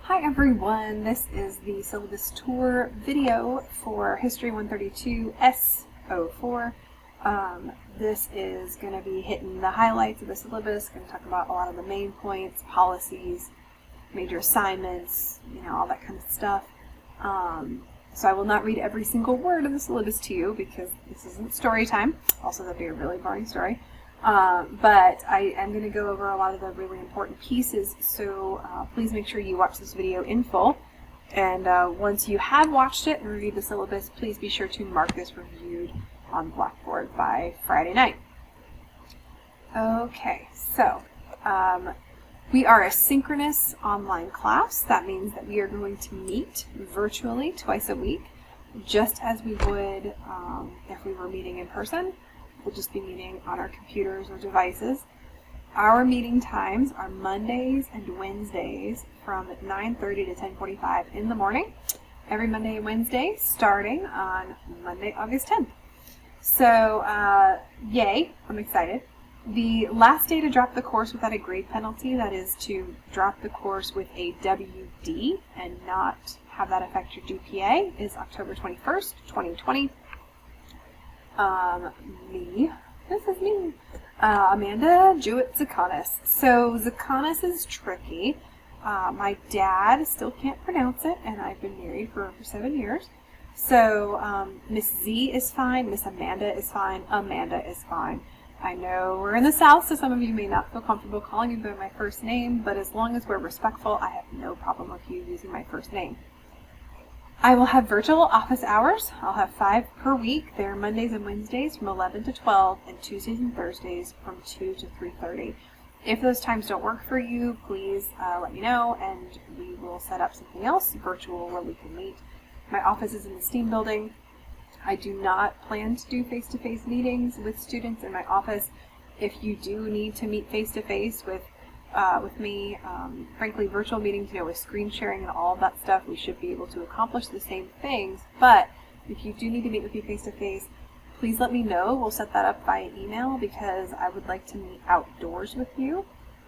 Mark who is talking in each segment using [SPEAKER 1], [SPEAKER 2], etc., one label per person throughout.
[SPEAKER 1] Hi everyone, this is the syllabus tour video for History 132 S04. This is going to be hitting the highlights of the syllabus, going to talk about a lot of the main points, policies, major assignments, all that kind of stuff. So I will not read every single word of the syllabus to you because this isn't story time. Also, that'd be a really boring story. But I am going to go over a lot of the really important pieces, so please make sure you watch this video in full. And once you have watched it and reviewed the syllabus, please be sure to mark this reviewed on Blackboard by Friday night. Okay, so we are a synchronous online class. That means that we are going to meet virtually twice a week, just as we would if we were meeting in person. We'll just be meeting on our computers or devices. Our meeting times are Mondays and Wednesdays from 9:30 to 10:45 in the morning, every Monday and Wednesday, starting on Monday, August 10th. So, yay, I'm excited. The last day to drop the course without a grade penalty, that is to drop the course with a WD and not have that affect your GPA, is October 21st, 2020. This is me, Amanda Jewett-Zakanis. So Zakanis is tricky. My dad still can't pronounce it, and I've been married for over 7 years. So Miss Z is fine, Miss Amanda is fine, Amanda is fine. I know we're in the South, so some of you may not feel comfortable calling me by my first name, but as long as we're respectful, I have no problem with you using my first name. I will have virtual office hours. I'll have 5 per week. They're Mondays and Wednesdays from 11 to 12 and Tuesdays and Thursdays from 2 to 3:30. If those times don't work for you, please let me know and we will set up something else virtual where we can meet. My office is in the STEAM building. I do not plan to do face-to-face meetings with students in my office. If you do need to meet face-to-face with me, frankly, virtual meetings, with screen sharing and all of that stuff, we should be able to accomplish the same things. But if you do need to meet with me face-to-face, please let me know. We'll set that up via email because I would like to meet outdoors with you.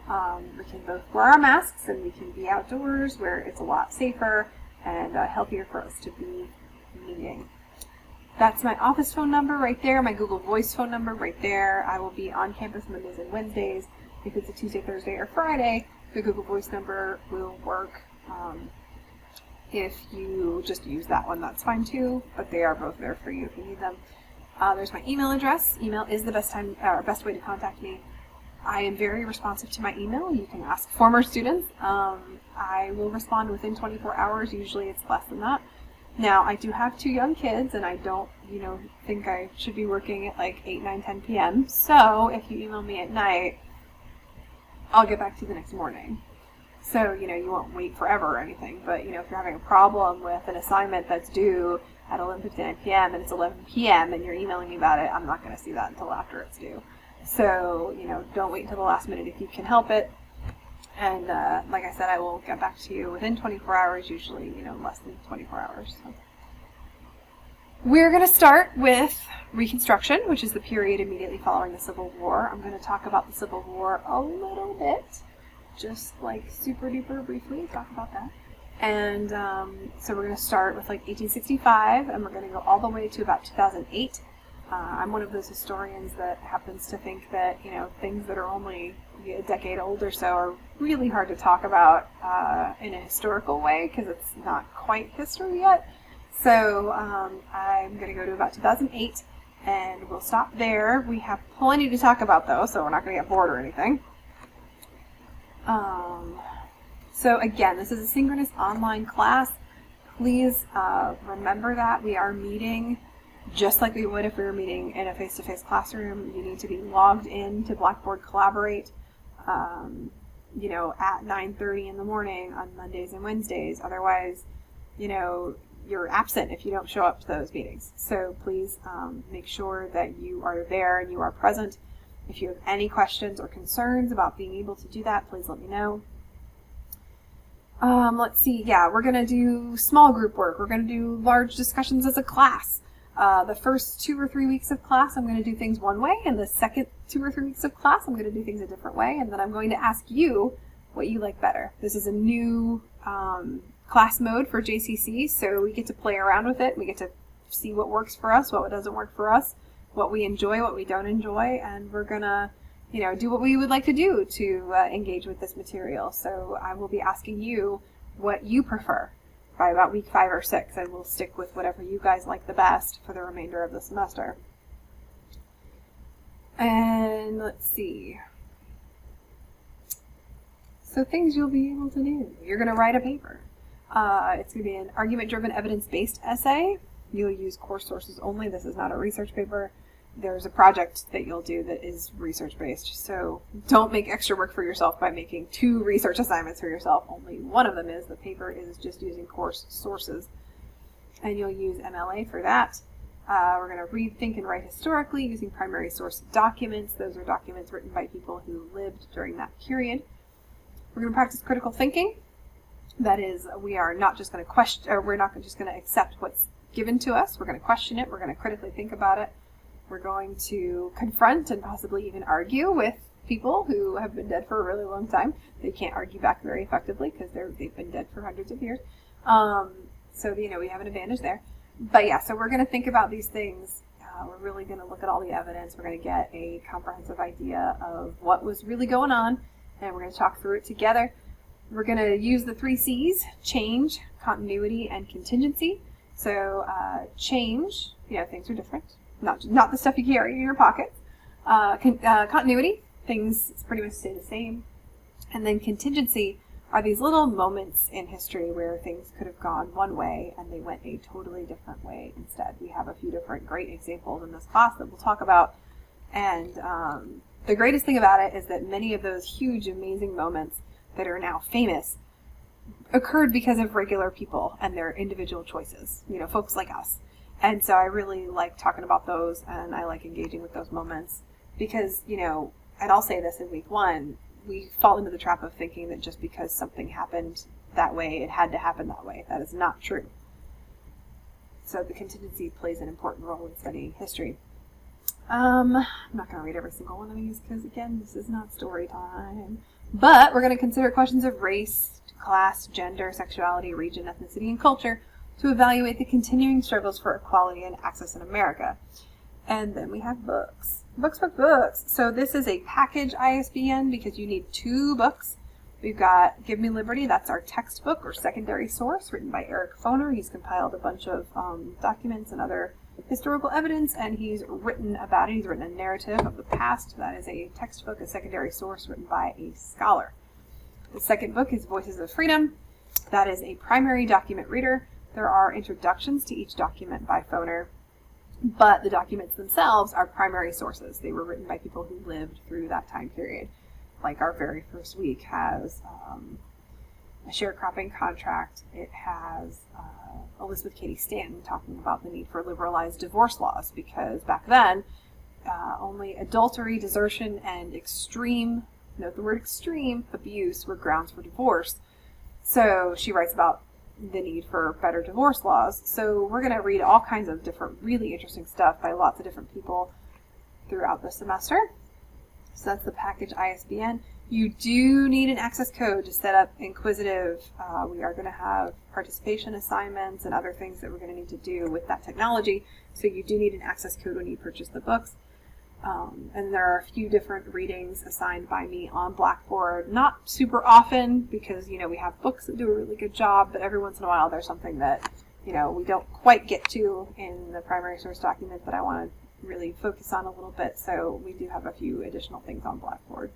[SPEAKER 1] We can both wear our masks and we can be outdoors where it's a lot safer and healthier for us to be meeting. That's my office phone number right there, my Google Voice phone number right there. I will be on campus Mondays and Wednesdays. If it's a Tuesday, Thursday, or Friday, the Google Voice number will work. If you just use that one, that's fine too, but they are both there for you if you need them. There's my email address. Email is the best way to contact me. I am very responsive to my email. You can ask former students. I will respond within 24 hours. Usually it's less than that. Now, I do have 2 young kids, and I don't, think I should be working at like 8, 9, 10 p.m. So if you email me at night, I'll get back to you the next morning. So, you won't wait forever or anything, but, if you're having a problem with an assignment that's due at 11:59 p.m. and it's 11 p.m. and you're emailing me about it, I'm not going to see that until after it's due. So, don't wait until the last minute if you can help it. And, like I said, I will get back to you within 24 hours, usually, less than 24 hours. So. We're going to start with Reconstruction, which is the period immediately following the Civil War. I'm going to talk about the Civil War a little bit, just like super duper briefly talk about that. And so we're going to start with like 1865, and we're going to go all the way to about 2008. I'm one of those historians that happens to think that, things that are only a decade old or so are really hard to talk about in a historical way because it's not quite history yet. So I'm going to go to about 2008, and we'll stop there. We have plenty to talk about, though, so we're not going to get bored or anything. So again, this is a synchronous online class. Please remember that we are meeting just like we would if we were meeting in a face-to-face classroom. You need to be logged in to Blackboard Collaborate, at 9:30 in the morning on Mondays and Wednesdays. Otherwise, you're absent if you don't show up to those meetings. So please make sure that you are there and you are present. If you have any questions or concerns about being able to do that, please let me know. Let's see. Yeah, we're going to do small group work. We're going to do large discussions as a class. The first 2 or 3 weeks of class, I'm going to do things one way, and the second 2 or 3 weeks of class, I'm going to do things a different way, and then I'm going to ask you what you like better. This is a new class mode for JCC, so we get to play around with it. We get to see what works for us, what doesn't work for us, what we enjoy, what we don't enjoy, and we're gonna, do what we would like to do to engage with this material. So I will be asking you what you prefer by about week 5 or 6, and we'll stick with whatever you guys like the best for the remainder of the semester. And let's see. So things you'll be able to do. You're going to write a paper. It's going to be an argument-driven, evidence-based essay. You'll use course sources only. This is not a research paper. There's a project that you'll do that is research-based. So don't make extra work for yourself by making 2 research assignments for yourself. Only one of them is. The paper is just using course sources. And you'll use MLA for that. We're going to read, think, and write historically using primary source documents. Those are documents written by people who lived during that period. We're going to practice critical thinking. That is, we are not just going to question, or we're not just going to accept what's given to us. We're going to question it. We're going to critically think about it. We're going to confront and possibly even argue with people who have been dead for a really long time. They can't argue back very effectively because they've been dead for hundreds of years. So, we have an advantage there. But yeah, so we're going to think about these things. We're really going to look at all the evidence. We're going to get a comprehensive idea of what was really going on, and we're going to talk through it together. We're going to use the 3 C's: change, continuity, and contingency. So change, things are different. Not the stuff you carry in your pockets. Continuity, things pretty much stay the same. And then contingency are these little moments in history where things could have gone one way and they went a totally different way instead. We have a few different great examples in this class that we'll talk about. And the greatest thing about it is that many of those huge, amazing moments that are now famous occurred because of regular people and their individual choices, folks like us. And so I really like talking about those, and I like engaging with those moments because, and I'll say this in week 1, we fall into the trap of thinking that just because something happened that way, it had to happen that way. That is not true. So the contingency plays an important role in studying history. I'm not going to read every single one of these because, again, this is not story time. But we're going to consider questions of race, class, gender, sexuality, region, ethnicity, and culture to evaluate the continuing struggles for equality and access in America. And then we have books. Books. So this is a package ISBN because you need 2 books. We've got Give Me Liberty. That's our textbook or secondary source written by Eric Foner. He's compiled a bunch of documents and other historical evidence, and he's written about it. He's written a narrative of the past. That is a textbook, a secondary source written by a scholar. The second book is Voices of Freedom. That is a primary document reader. There are introductions to each document by Foner, but the documents themselves are primary sources. They were written by people who lived through that time period. Like our very first week has a sharecropping contract. It has Elizabeth Cady Stanton talking about the need for liberalized divorce laws because back then only adultery, desertion, and extreme, note the word extreme, abuse were grounds for divorce. So she writes about the need for better divorce laws. So we're going to read all kinds of different, really interesting stuff by lots of different people throughout the semester. So that's the package ISBN. You do need an access code to set up Inquisitive. We are going to have participation assignments and other things that we're going to need to do with that technology. So you do need an access code when you purchase the books. And there are a few different readings assigned by me on Blackboard. Not super often because, we have books that do a really good job, but every once in a while there's something that, we don't quite get to in the primary source document that I want to really focus on a little bit. So we do have a few additional things on Blackboard.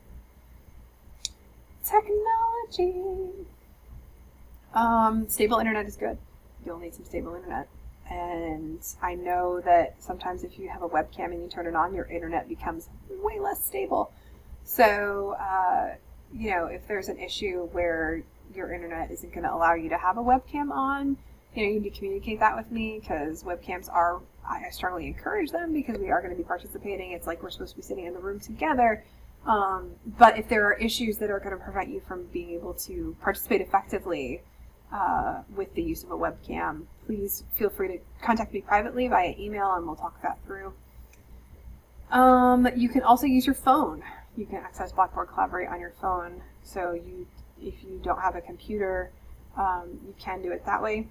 [SPEAKER 1] Technology. Stable internet is good. You'll need some stable internet. And I know that sometimes if you have a webcam and you turn it on, your internet becomes way less stable. So, if there's an issue where your internet isn't going to allow you to have a webcam on, you need to communicate that with me because webcams are, I strongly encourage them because we are going to be participating. It's like we're supposed to be sitting in the room together. But if there are issues that are going to prevent you from being able to participate effectively with the use of a webcam, please feel free to contact me privately via email and we'll talk that through. You can also use your phone. You can access Blackboard Collaborate on your phone. So if you don't have a computer, you can do it that way.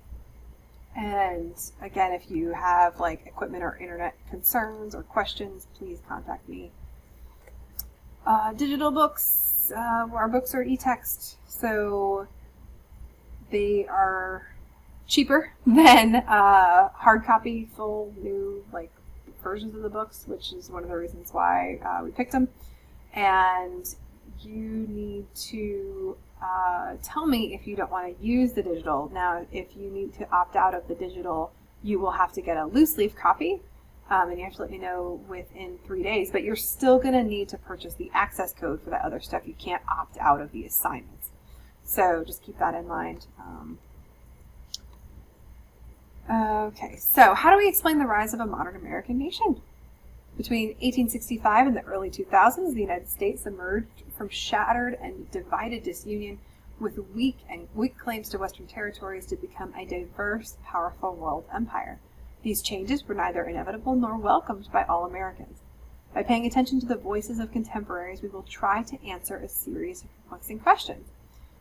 [SPEAKER 1] And again, if you have like equipment or internet concerns or questions, please contact me. Digital books, our books are e-text, so they are cheaper than hard copy, full new like versions of the books, which is one of the reasons why we picked them. And you need to tell me if you don't want to use the digital. Now, if you need to opt out of the digital, you will have to get a loose leaf copy, and you have to let me know within 3 days, but you're still going to need to purchase the access code for that other stuff. You can't opt out of the assignments. So just keep that in mind. Okay, so how do we explain the rise of a modern American nation? Between 1865 and the early 2000s, the United States emerged from shattered and divided disunion with weak claims to Western territories to become a diverse, powerful world empire. These changes were neither inevitable nor welcomed by all Americans. By paying attention to the voices of contemporaries, we will try to answer a series of perplexing questions.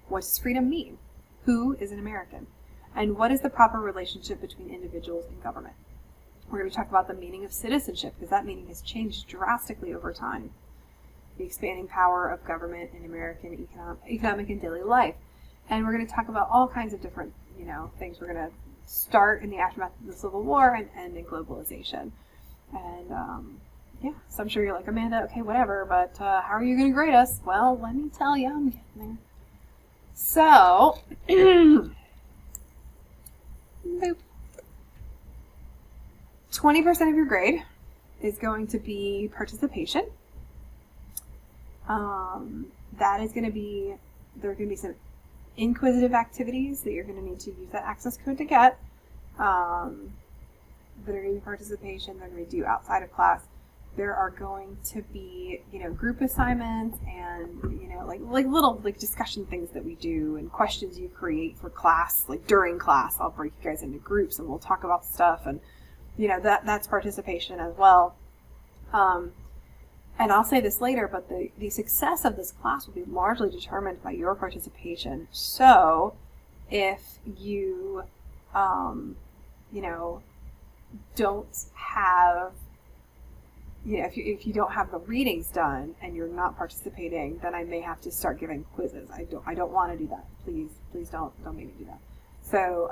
[SPEAKER 1] What does freedom mean? Who is an American? And what is the proper relationship between individuals and government? We're going to talk about the meaning of citizenship, because that meaning has changed drastically over time. The expanding power of government in American economic and daily life. And we're going to talk about all kinds of different, things. We're going to start in the aftermath of the Civil War and end in globalization. And, so I'm sure you're like, Amanda, okay, whatever, but how are you going to grade us? Well, let me tell you, I'm getting there. So, boop. 20% of your grade is going to be participation. That is going to be, there are going to be some inquisitive activities that you're going to need to use that access code to get, that are going to be participation, they're going to be due outside of class. There are going to be, group assignments and, like little discussion things that we do and questions you create for class, like during class. I'll break you guys into groups and we'll talk about stuff, and that's participation as well. And I'll say this later, but the success of this class will be largely determined by your participation. So if you, don't have, if you don't have the readings done and you're not participating, then I may have to start giving quizzes. I don't want to do that. Please don't make me do that. So,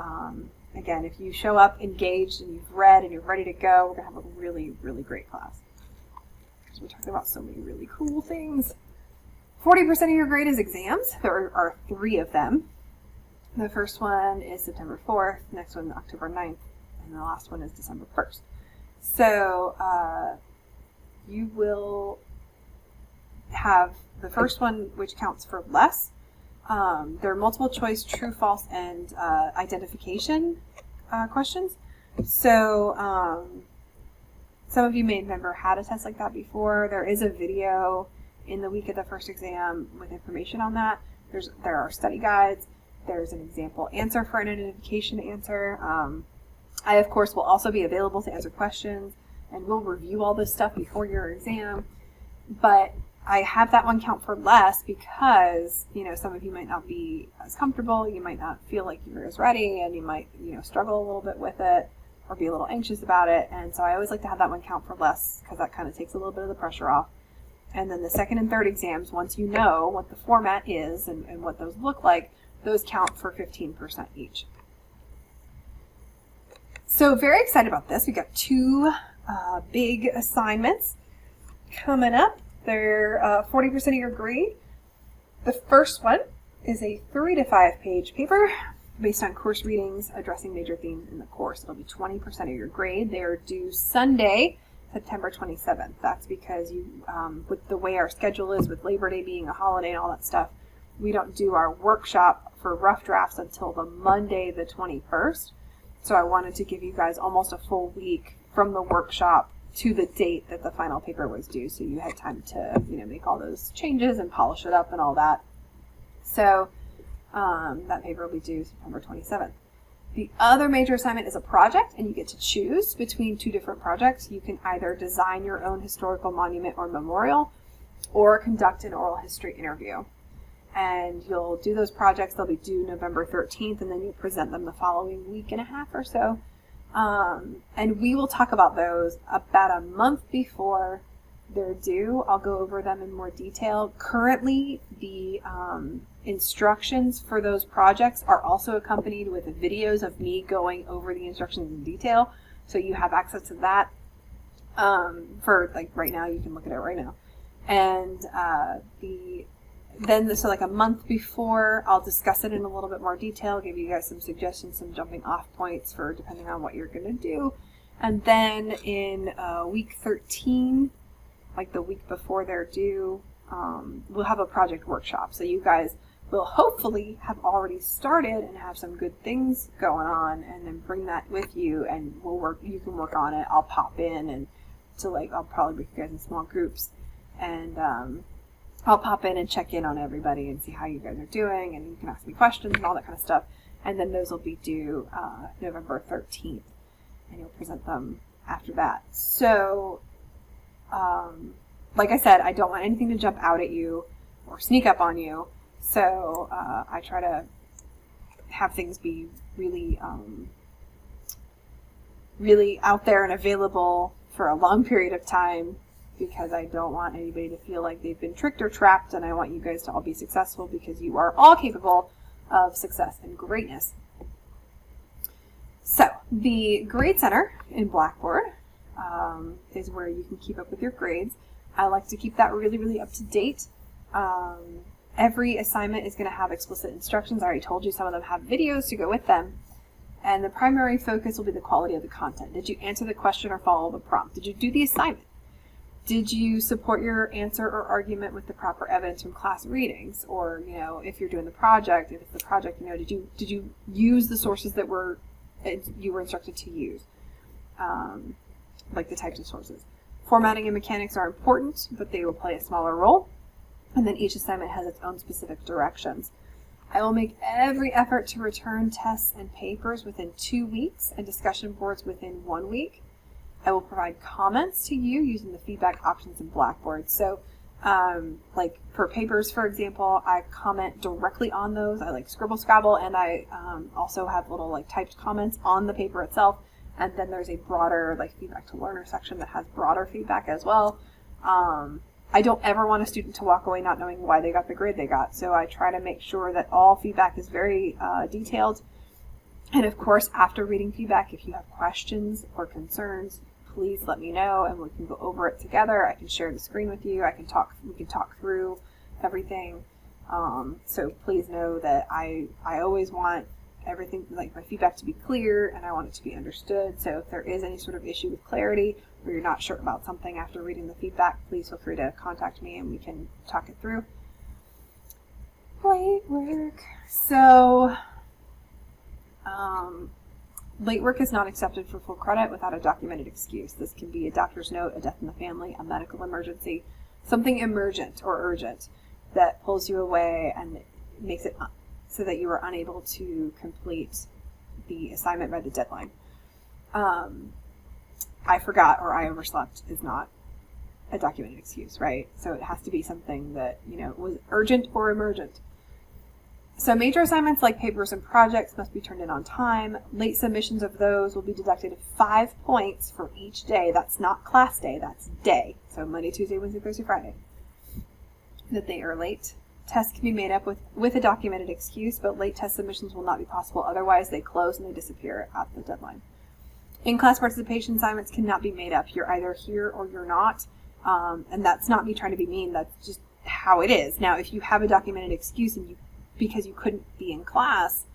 [SPEAKER 1] again, if you show up engaged and you've read and you're ready to go, we're going to have a really, really great class. So we're talking about so many really cool things. 40% of your grade is exams. There are 3 of them. The first one is September 4th, next one October 9th, and the last one is December 1st. So you will have the first one, which counts for less. There are multiple choice, true, false, and identification questions. So some of you may have never had a test like that before. There is a video in the week of the first exam with information on that. There are study guides. There's an example answer for an identification answer. I, of course, will also be available to answer questions, and we'll review all this stuff before your exam. But I have that one count for less because, some of you might not be as comfortable. You might not feel like you're as ready, and you might, struggle a little bit with it or be a little anxious about it. And so I always like to have that one count for less because that kind of takes a little bit of the pressure off. And then the second and third exams, once you know what the format is and what those look like, those count for 15% each. So very excited about this. We got 2 big assignments coming up. They're 40% of your grade. The first one is a 3 to 5 page paper based on course readings addressing major themes in the course. It'll be 20% of your grade. They are due Sunday, September 27th. That's because with the way our schedule is, with Labor Day being a holiday and all that stuff, we don't do our workshop for rough drafts until the Monday, the 21st. So I wanted to give you guys almost a full week from the workshop to the date that the final paper was due, so you had time to, make all those changes and polish it up and all that. So that paper will be due September 27th. The other major assignment is a project, and you get to choose between 2 different projects. You can either design your own historical monument or memorial, or conduct an oral history interview. and you'll do those projects. They'll be due November 13th, and then you present them the following week and a half or so. And we will talk about those about a month before they're due. I'll go over them in more detail. Currently, the instructions for those projects are also accompanied with videos of me going over the instructions in detail, so you have access to that. For like right now, you can look at it right now. And so like a month before, I'll discuss it in a little bit more detail, give you guys some suggestions, some jumping off points for depending on what you're going to do. And then in week 13, like the week before they're due, we'll have a project workshop. So you guys will hopefully have already started and have some good things going on, and then bring that with you, and you can work on it. I'll pop in, and I'll probably make you guys in small groups, and I'll pop in and check in on everybody and see how you guys are doing, and you can ask me questions and all that kind of stuff. And then those will be due November 13th, and you'll present them after that. So, like I said, I don't want anything to jump out at you or sneak up on you. So I try to have things be really, really out there and available for a long period of time, because I don't want anybody to feel like they've been tricked or trapped, and I want you guys to all be successful, because you are all capable of success and greatness. So the Grade Center in Blackboard is where you can keep up with your grades. I like to keep that really, really up to date. Every assignment is going to have explicit instructions. I already told you some of them have videos to go with them. And the primary focus will be the quality of the content. Did you answer the question or follow the prompt? Did you do the assignment? Did you support your answer or argument with the proper evidence from class readings? Or, if you're doing the project, if it's the project, did you use the sources that you were instructed to use? Like the types of sources. Formatting and mechanics are important, but they will play a smaller role. And then each assignment has its own specific directions. I will make every effort to return tests and papers within 2 weeks and discussion boards within 1 week. I will provide comments to you using the feedback options in Blackboard. So, like for papers, for example, I comment directly on those. I scribble scrabble, and I also have little typed comments on the paper itself. And then there's a broader feedback to learner section that has broader feedback as well. I don't ever want a student to walk away not knowing why they got the grade they got. So I try to make sure that all feedback is very detailed. And of course, after reading feedback, if you have questions or concerns, please let me know, and we can go over it together. I can share the screen with you. We can talk through everything. So please know that I always want everything, my feedback to be clear, and I want it to be understood. So if there is any sort of issue with clarity, or you're not sure about something after reading the feedback, please feel free to contact me and we can talk it through. Late work. So, late work is not accepted for full credit without a documented excuse. This can be a doctor's note, a death in the family, a medical emergency, something emergent or urgent that pulls you away and makes it so that you are unable to complete the assignment by the deadline. I forgot or I overslept is not a documented excuse, right? So it has to be something that, was urgent or emergent. So major assignments like papers and projects must be turned in on time. Late submissions of those will be deducted 5 points for each day. That's not class day, that's day. So Monday, Tuesday, Wednesday, Thursday, Friday. That they are late. Tests can be made up with a documented excuse, but late test submissions will not be possible. Otherwise, they close and they disappear at the deadline. In-class participation assignments cannot be made up. You're either here or you're not. And that's not me trying to be mean. That's just how it is. Now, if you have a documented excuse because you couldn't be in class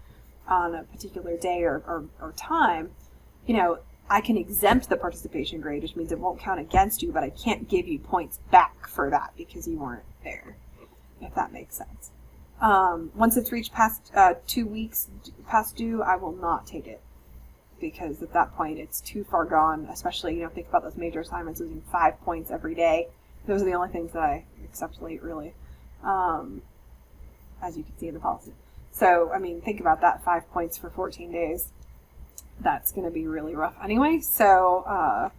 [SPEAKER 1] on a particular day or time, I can exempt the participation grade, which means it won't count against you, but I can't give you points back for that because you weren't there, if that makes sense. Once it's reached past 2 weeks past due, I will not take it, because at that point it's too far gone, especially, think about those major assignments, losing 5 points every day. Those are the only things that I accept late, really, as you can see in the policy. So, think about that, 5 points for 14 days. That's going to be really rough anyway. So,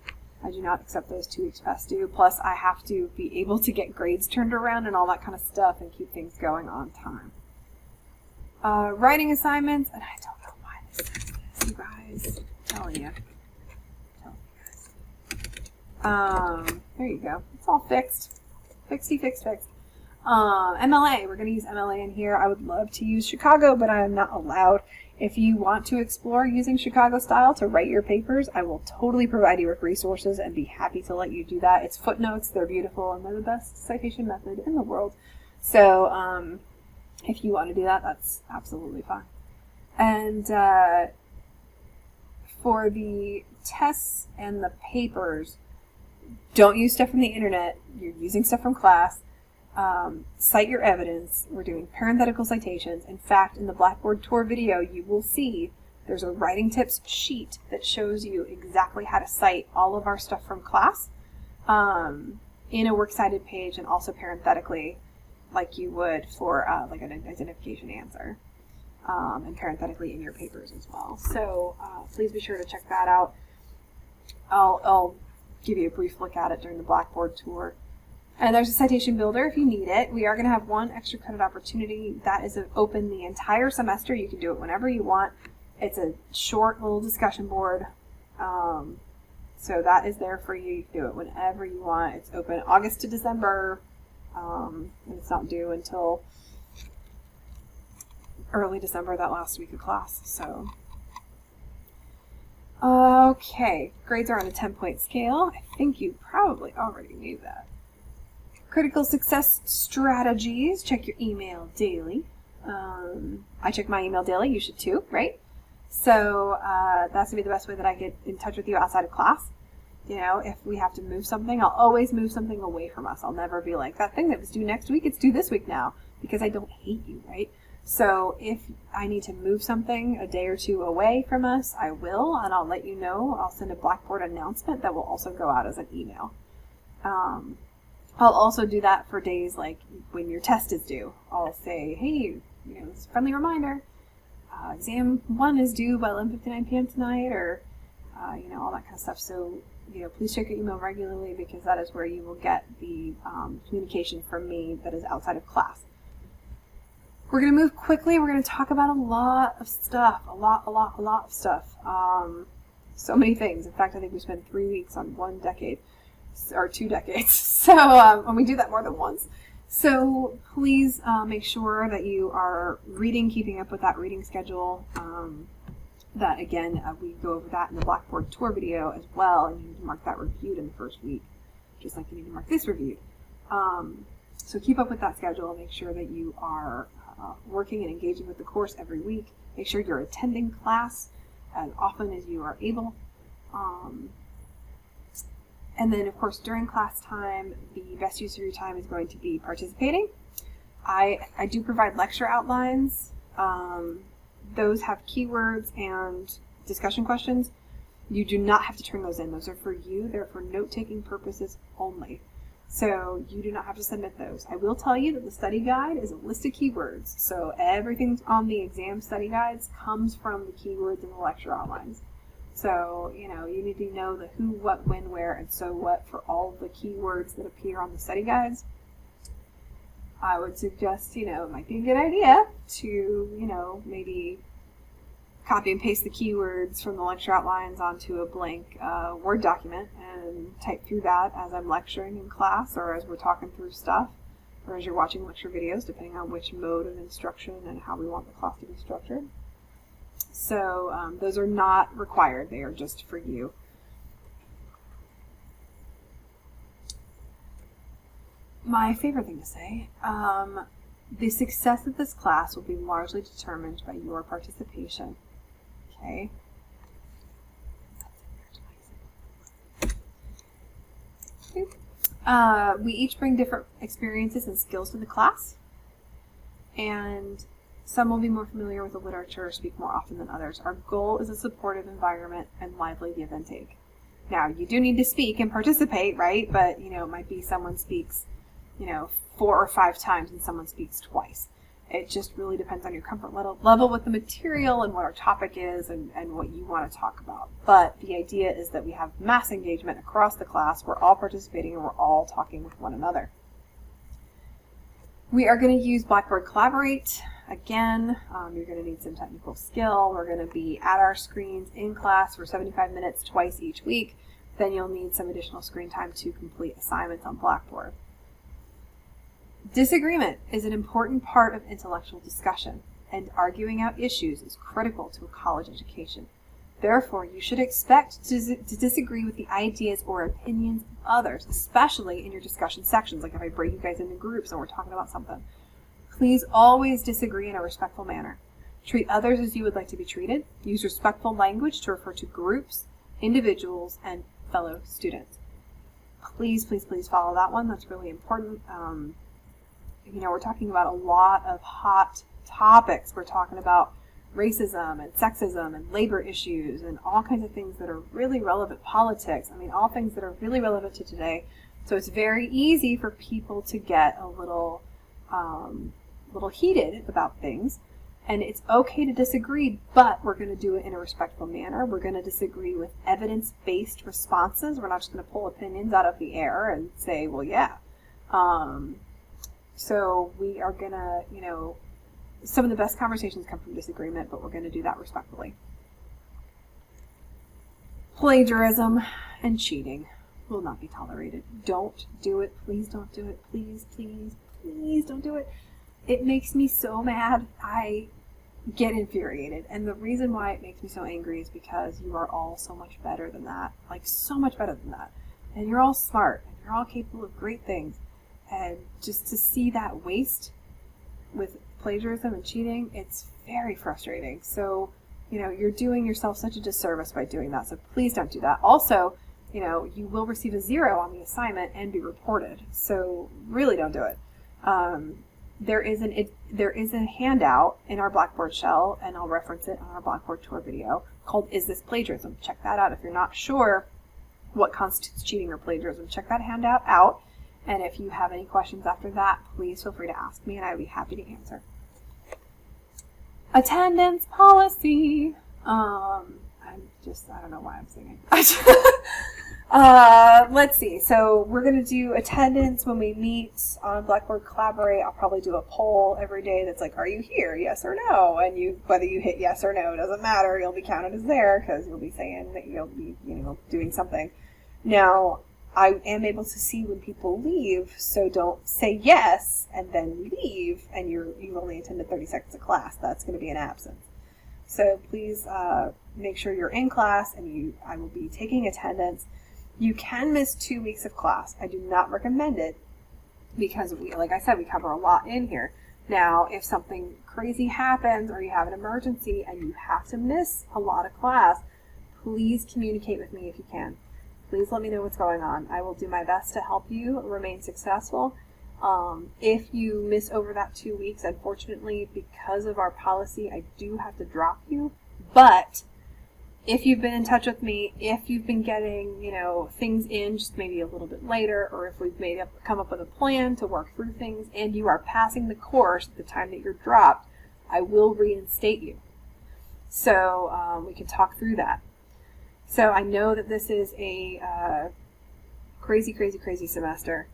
[SPEAKER 1] I do not accept those 2 weeks past due. Plus, I have to be able to get grades turned around and all that kind of stuff and keep things going on time. Writing assignments, and I don't know why this says this, you guys. I'm telling you. There you go. It's all fixed. Fixed. MLA. We're going to use MLA in here. I would love to use Chicago, but I am not allowed. If you want to explore using Chicago style to write your papers, I will totally provide you with resources and be happy to let you do that. It's footnotes. They're beautiful, and they're the best citation method in the world. So if you want to do that, that's absolutely fine. And for the tests and the papers, don't use stuff from the internet. You're using stuff from class. Cite your evidence. We're doing parenthetical citations. In fact, in the Blackboard tour video, you will see there's a writing tips sheet that shows you exactly how to cite all of our stuff from class in a works cited page, and also parenthetically, like you would for like an identification answer, and parenthetically in your papers as well. So please be sure to check that out. I'll give you a brief look at it during the Blackboard tour. And there's a citation builder if you need it. We are going to have 1 extra credit opportunity that is open the entire semester. You can do it whenever you want. It's a short little discussion board. So that is there for you. You can do it whenever you want. It's open August to December. And it's not due until early December, that last week of class. So, okay. Grades are on a 10-point scale. I think you probably already knew that. Critical success strategies. Check your email daily. I check my email daily. You should too, right? So that's going to be the best way that I get in touch with you outside of class. You know, if we have to move something, I'll always move something away from us. I'll never be like, that thing that was due next week, it's due this week now, because I don't hate you, right? So if I need to move something a day or 2 away from us, I will, and I'll let you know. I'll send a Blackboard announcement that will also go out as an email. I'll also do that for days like when your test is due. I'll say, hey, it's a friendly reminder. Exam 1 is due by 11:59 p.m. tonight, or, all that kind of stuff. So, please check your email regularly, because that is where you will get the communication from me that is outside of class. We're going to move quickly. We're going to talk about a lot of stuff. A lot of stuff. So many things. In fact, I think we spent 3 weeks on 1 decade. Or 2 decades. So, and we do that more than once. So please make sure that you are reading, keeping up with that reading schedule. That again, we go over that in the Blackboard tour video as well, and you need to mark that reviewed in the first week, just like you need to mark this reviewed. So keep up with that schedule. Make sure that you are working and engaging with the course every week. Make sure you're attending class as often as you are able. And then, of course, during class time, the best use of your time is going to be participating. I do provide lecture outlines. Those have keywords and discussion questions. You do not have to turn those in. Those are for you. They're for note-taking purposes only. So you do not have to submit those. I will tell you that the study guide is a list of keywords. So everything on the exam study guides comes from the keywords in the lecture outlines. So, you need to know the who, what, when, where, and so what for all the keywords that appear on the study guides. I would suggest, it might be a good idea to, maybe copy and paste the keywords from the lecture outlines onto a blank Word document and type through that as I'm lecturing in class, or as we're talking through stuff, or as you're watching lecture videos, depending on which mode of instruction and how we want the class to be structured. So those are not required. They are just for you. My favorite thing to say, the success of this class will be largely determined by your participation. Okay? We each bring different experiences and skills to the class, and some will be more familiar with the literature or speak more often than others. Our goal is a supportive environment and lively give and take. Now, you do need to speak and participate, right? But, it might be someone speaks, 4 or 5 times and someone speaks twice. It just really depends on your comfort level with the material and what our topic is and what you want to talk about. But the idea is that we have mass engagement across the class. We're all participating and we're all talking with one another. We are going to use Blackboard Collaborate. Again, you're going to need some technical skill. We're going to be at our screens in class for 75 minutes twice each week. Then you'll need some additional screen time to complete assignments on Blackboard. Disagreement is an important part of intellectual discussion, and arguing out issues is critical to a college education. Therefore, you should expect to disagree with the ideas or opinions of others, especially in your discussion sections, like if I break you guys into groups and we're talking about something. Please always disagree in a respectful manner. Treat others as you would like to be treated. Use respectful language to refer to groups, individuals, and fellow students. Please, please, please follow that one. That's really important. We're talking about a lot of hot topics. We're talking about racism and sexism and labor issues and all kinds of things that are really relevant, politics. All things that are really relevant to today. So it's very easy for people to get a little heated about things. And it's okay to disagree, but we're going to do it in a respectful manner. We're going to disagree with evidence-based responses. We're not just going to pull opinions out of the air and say, well, yeah. So we are going to, some of the best conversations come from disagreement, but we're going to do that respectfully. Plagiarism and cheating will not be tolerated. Don't do it. Please don't do it. Please, please, please don't do it. It makes me so mad. I get infuriated. And the reason why it makes me so angry is because you are all so much better than that. Like, so much better than that. And you're all smart. And you're all capable of great things. And just to see that waste with plagiarism and cheating, it's very frustrating. So, you're doing yourself such a disservice by doing that. So please don't do that. Also, you will receive a 0 on the assignment and be reported. So really don't do it. There is a handout in our Blackboard shell, and I'll reference it on our Blackboard tour video, called Is This Plagiarism? Check that out. If you're not sure what constitutes cheating or plagiarism, check that handout out. And if you have any questions after that, please feel free to ask me and I would be happy to answer. Attendance policy. I don't know why I'm singing. Let's see. So we're going to do attendance when we meet on Blackboard Collaborate. I'll probably do a poll every day that's like, are you here? Yes or no? And whether you hit yes or no, doesn't matter. You'll be counted as there because you'll be saying that you'll be, doing something. Now, I am able to see when people leave, so don't say yes and then leave and you've only attended 30 seconds of class. That's going to be an absence. So please make sure you're in class, and I will be taking attendance. You can miss 2 weeks of class. I do not recommend it because, like I said, we cover a lot in here. Now, if something crazy happens or you have an emergency and you have to miss a lot of class, please communicate with me if you can. Please let me know what's going on. I will do my best to help you remain successful. If you miss over that 2 weeks, unfortunately, because of our policy, I do have to drop you. But if you've been in touch with me, if you've been getting, things in just maybe a little bit later, or if we've come up with a plan to work through things and you are passing the course at the time that you're dropped, I will reinstate you. So we can talk through that. So I know that this is a crazy, crazy, crazy semester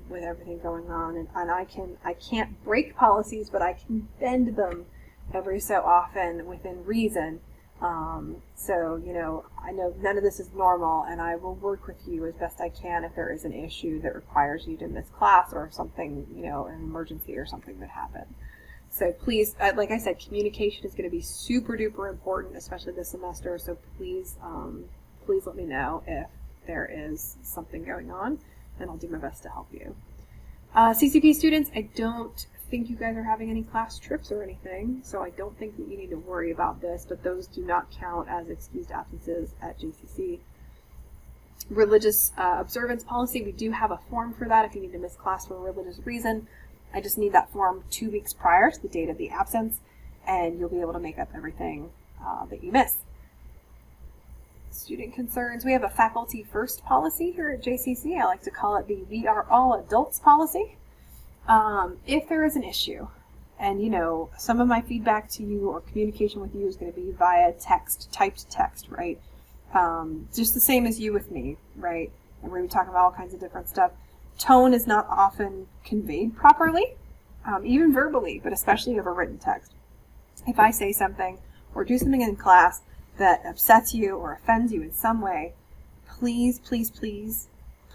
[SPEAKER 1] with everything going on, and I can't break policies, but I can bend them every so often within reason. So I know none of this is normal, and I will work with you as best I can if there is an issue that requires you to miss class or something, an emergency or something that happened. So please, like I said, communication is going to be super duper important, especially this semester. So please let me know if there is something going on, and I'll do my best to help you. CCP students, I don't think you guys are having any class trips or anything, so I don't think that you need to worry about this, but those do not count as excused absences at JCC. Religious observance policy, we do have a form for that if you need to miss class for a religious reason. I just need that form 2 weeks prior to the date of the absence, and you'll be able to make up everything that you miss. Student concerns, we have a faculty first policy here at JCC. I like to call it the We Are All Adults policy. If there is an issue And, you know, some of my feedback to you or communication with you is going to be via text, typed text, right? Just the same as you with me, right? And we're going to be talking about all kinds of different stuff. Tone is not often conveyed properly, even verbally, but especially over written text. If I say something or do something in class that upsets you or offends you in some way, please, please, please,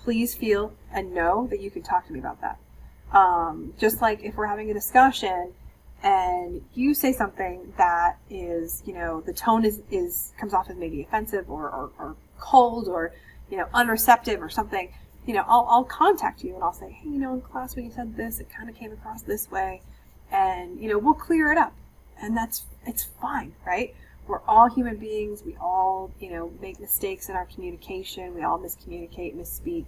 [SPEAKER 1] please feel and know that you can talk to me about that. Just like if we're having a discussion and you say something that is, you know, the tone comes off as maybe offensive or cold or, you know, unreceptive or something, you know, I'll contact you and I'll say, hey, you know, in class when you said this, it kind of came across this way, and, you know, we'll clear it up. And it's fine, right? We're all human beings. We all, you know, make mistakes in our communication. We all miscommunicate, misspeak.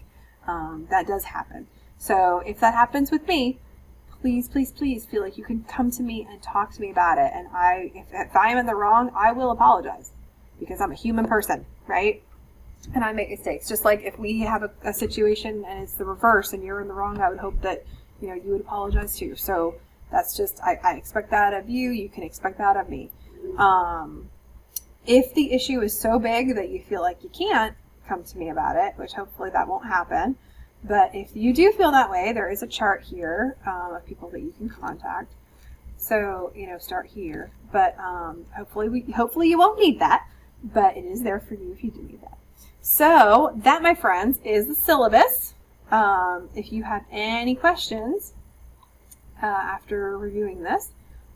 [SPEAKER 1] That does happen. So if that happens with me, please, please, please feel like you can come to me and talk to me about it. And if I am in the wrong, I will apologize, because I'm a human person, right? And I make mistakes. Just like if we have a situation and it's the reverse and you're in the wrong, I would hope that, you know, you would apologize too. So that's just, I expect that of you. You can expect that of me. If the issue is so big that you feel like you can't come to me about it, which hopefully that won't happen, but if you do feel that way, there is a chart here of people that you can contact. So, you know, start here. But hopefully you won't need that, but it is there for you if you do need that. So that, my friends, is the syllabus. If you have any questions after reviewing this,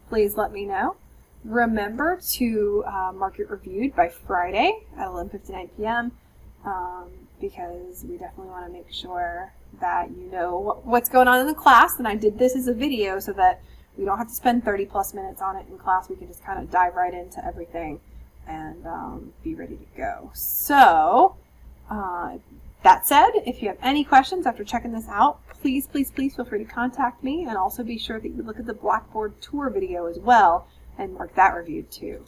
[SPEAKER 1] please let me know. Remember to mark it reviewed by Friday at 11:59 p.m. Because we definitely want to make sure that you know what's going on in the class. And I did this as a video so that we don't have to spend 30 plus minutes on it in class. We can just kind of dive right into everything and be ready to go. So that said, if you have any questions after checking this out, please, please, please feel free to contact me, and also be sure that you look at the Blackboard tour video as well and mark that reviewed too.